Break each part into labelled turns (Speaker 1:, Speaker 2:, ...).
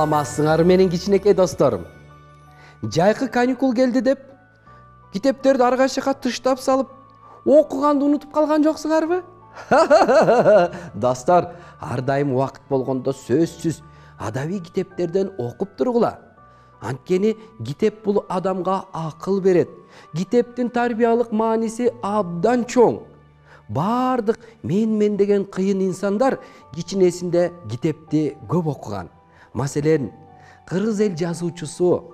Speaker 1: Саламатсыңар менин кичинекей досторум. Жайкы каникул келди деп китептерди аргачакка тыштап салып, окуганды унутуп калган жоксуңарбы? Достор, ар дайым убакыт болгондо сөзсүз адабий китептерден окуп тургула. Анткени китеп бул адамга акыл берет. Китептин тарбиялык мааниси абдан чоң. Бардык мен деген кыйын инсандар кичинесинде китепти көп окуган. Маселен, кыргыз эл жазуучусу,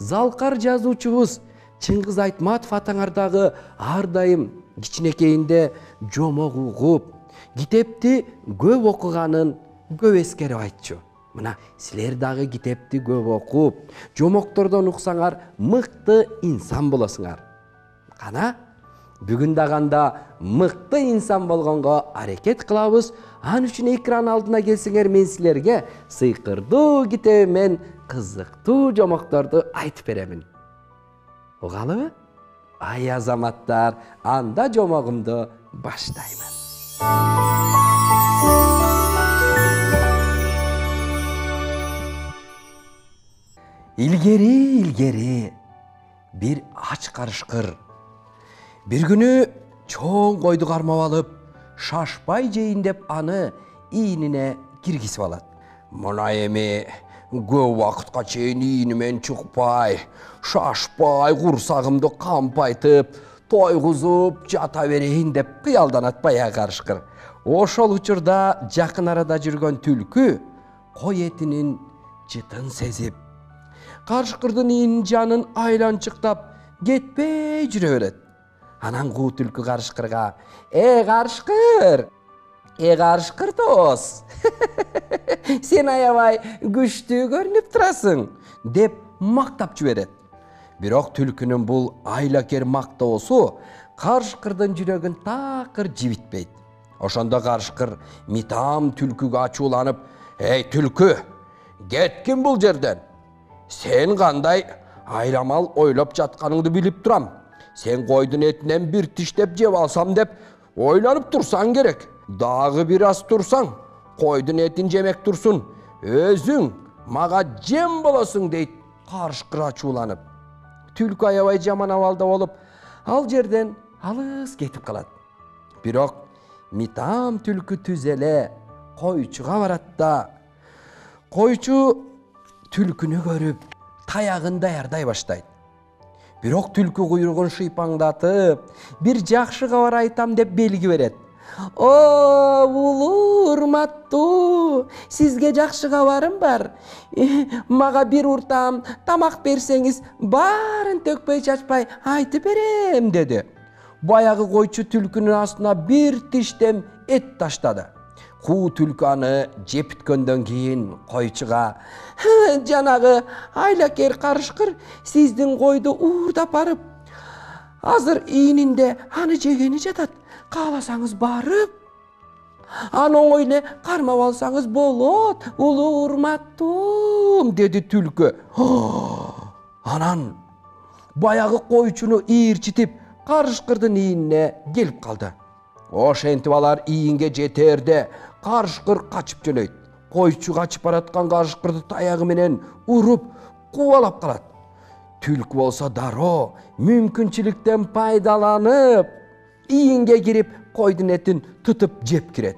Speaker 1: залкар жазуучубуз Чыңгыз Айтматов атаңардагы ар дайым кичинекейинде жомок угуп, китепти көп окуганын көп эскерип айтчу. Мына силер дагы китепти көп окуп, жомоктордон уксаңар мыкты инсан болосуңар. Кана, бүгүн даганда мыкты инсан болгонго аракет кылабыз. Ан үчүн экран алдына келсеңер, мен силерге сыйкырдуу китебимен кызыктуу жомокторду айтып беремин. Угалыбы? Ай азаматтар, анда жомогумду баштаймын. Илгери бир ач карышкыр бир күнү чоң койду кармап алып, шашпай жейин деп аны ийнине киргизип алат. Мына эми көп вакытка чейин ийнимен чыкпай, шашпай, курсагымды кампайтып, тойгузуп жата берейин деп кыялданат баягы карышкыр. Ошол учурда жакын арада жүргөн түлкү кой этинин жытын сезип, карышкырдын ийинин жанын айланчыктап кетпей жүрө берет. Анан куу түлкү карышкырга: карышкыр дос, сен аябай күчтүү көрүнүп турасың" деп мактап жиберет. Бирок түлкүнүн бул айлакер мактоосу карышкырдын жүрөгүн такыр жибитпейт. Ошондо карышкыр митам түлкүгө ачууланып: "Эй түлкү, кеткин бул жерден. Сен кандай айламал ойлоп жатканыңды билип турам. Сен койдун этинен бир тиштеп жеп алсам деп ойлонуп турсаң керек. Дагы бир аз турсаң, койдун этин жемек турсун, өзүң мага жем болосуң" дейт карышкыр ачууланып. Түлкү аябай жаман абалда болуп, ал жерден алыс кетип калат. Бирок митам түлкү түз эле койчуга барат да, койчу түлкүнү көрүп таягын даярдай баштайт. Бирок түлкү куйругун шыйпаңдатып, бир жакшы кабар айтам деп белги берет. "О, улуу урматтуу, сизге жакшы кабарым бар. Мага бир уртам тамак берсеңиз, баарын төкпөй чачпай айтып берем" деди. Баягы койчу түлкүнүн астына бир тиштем эт таштады. Куу түлкү аны жеп бүткөндөн кийин койчуга: "Жанагы айлакер карышкыр сиздин койду уурдап барып, азыр ийининде аны жегени жатат. Кааласаңыз барып, аны оңой эле кармап алсаңыз болот, улуу урматтуум" деди түлкү. Анан баягы койчуну ээрчитип, карышкырдын ийинине келип калды. Ошентип алар ийинге жетерде карышкыр качып жөнөйт. Койчу качып бараткан карышкырды таягы менен уруп, кубалап калат. Түлкү болсо дароо мүмкүнчүлүктөн пайдаланып, ийинге кирип, койдун этин тутуп жеп кирет.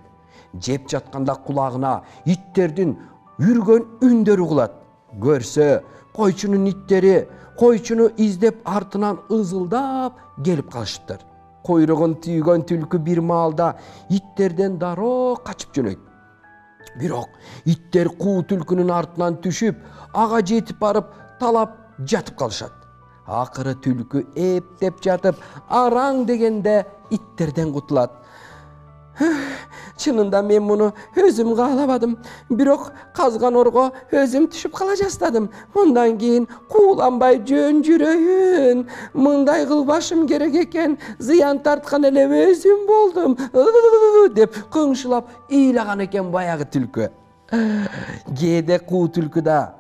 Speaker 1: Жеп жатканда кулагына иттердин үргөн үндөрү угулат. Көрсө, койчунун иттери койчуну издеп артынан ызылдап келип калышыптыр. Койругун түйгөн түлкү бир маалда иттерден дароо качып жөнөйт. Бирок иттер куу түлкүнүн артынан түшүп, ага жетип барып талап жатып калышат. Акыры түлкү эптеп жатып, араң дегенде иттерден кутулат. "Чынында мен муну өзүм каалабадым. Бирок казган орго өзүм түшүп кала жаздадым. Мындан кийин кууланбай жөн жүрөйүн. Мындай кылбашым керек экен. Зыян тарткан эле өзүм болдум" деп кыңшылап ыйлаган экен баягы түлкү. Кээде куу түлкү да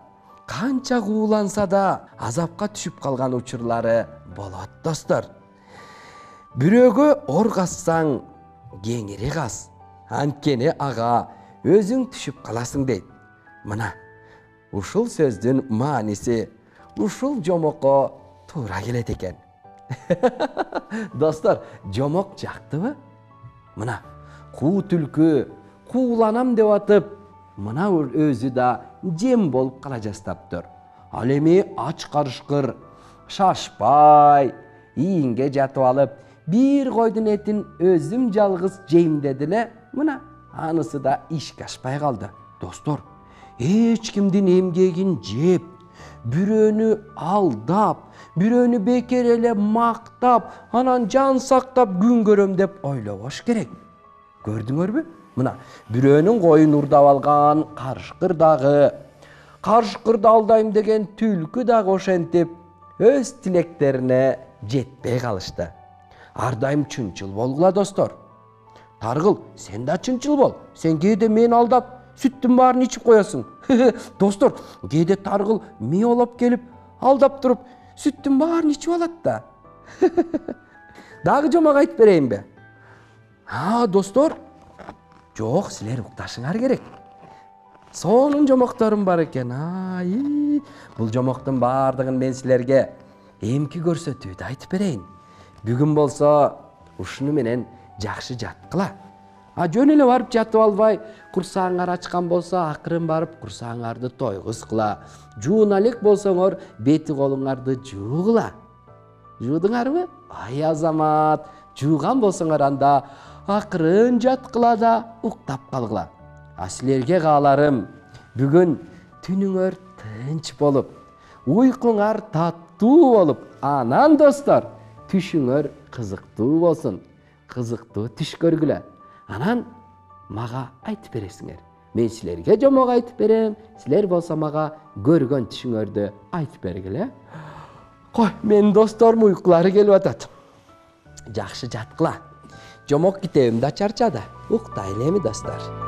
Speaker 1: канча кууланса да азапка түшүп калган учурлары болот, достор. Бирөөгө ор кассаң, кеңири каз. Анткени ага өзүң түшүп каласың дейт. Мына, ушул сөздүн мааниси ушул жомокко туура келет экен. Достор, жомок жактыбы? Мына куу түлкү кууланам деп атып, мына өзү да жем болуп кала жастаптыр. Ал эми ач карышкыр шашпай ийинге жатып алып, бир койдун этин өзүм жалгыз жейм деди эле. Мына анысы да ишке ашпай калды. Достор, эч кимдин эмгегин жеп, бирөөнү алдап, бирөөнү бекер эле мактап, анан жан сактап күн көрөм деп ойлобош керек. Көрдүңөрбү? Мына бирөөнүн коюн урдап алган карышкыр дагы, карышкырды алдайм деген түлкү дагы ошентип өз тилектерине жетпей калышты. Ар дайым чынчыл болгула, достор. Таргыл, сен да чынчыл бол. Сен кээде мени алдап, сүттүн баарын ичип коесуң. Достор, кээде таргыл миолоп келип, алдап туруп, сүттүн баарын ичип алат да. Дагы жомок айтып берейинби? Достор, жок, силер укташыңар керек. Сонун жомокторум бар экен. Бул жомоктун баардыгын мен силерге эмки көрсөтүүдө айтып берейин. Бүгүн болсо ушуну менен жакшы жаткыла. Жөн эле барып жатып албай, курсагыңар ачкан болсо, акырын барып курсагыңарды тойгуз кыла. Жууна элек болсоңор, бети колуңарды жуугула. Жуудуңарбы? Ай азамат, жууган болсоңор анда акырын жаткыла да уктап калгыла. Силерге кааларым, бүгүн түнүңөр тынч болуп, уйкуңар таттуу болуп, анан достор, түшүңөр кызыктуу болсун. Кызыктуу түш көргүлө. Анан мага айтып бересиңер. Мен силерге жомок айтып берем, силер болсо мага көргөн түшүңөрдү айтып бергиле. Кой, менин досторум уйкулары келип атат. Жакшы жаткыла. Жомок китебим да чарчады. Уктайлы эми, достор.